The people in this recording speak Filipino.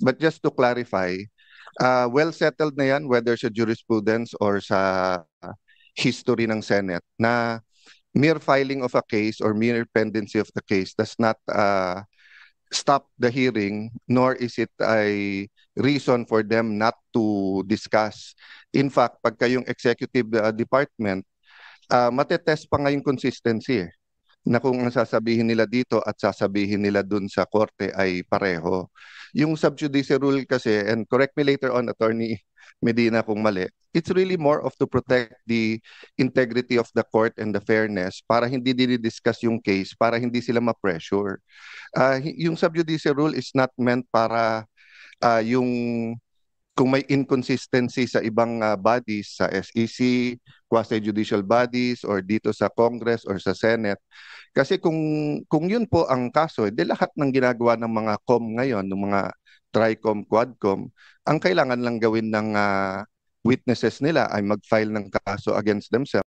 But just to clarify, well settled na yan whether sa jurisprudence or sa history ng Senate na mere filing of a case or mere pendency of the case does not stop the hearing, nor is it a reason for them not to discuss. In fact, pagka yung executive department, matetest pa nga yung consistency na kung ang sasabihin nila dito at sasabihin nila dun sa korte ay pareho. Yung sub judice rule kasi, and correct me later on, Attorney Medina, kung mali, it's really more of to protect the integrity of the court and the fairness para hindi dinidiscuss yung case, para hindi sila ma-pressure. Yung sub judice rule is not meant para yung kung may inconsistency sa ibang bodies, sa SEC, quasi-judicial bodies, or dito sa Congress or sa Senate. Kasi kung yun po ang kaso, di lahat ng ginagawa ng mga COM ngayon, ng mga TRICOM, QUADCOM, ang kailangan lang gawin ng witnesses nila ay mag-file ng kaso against themselves.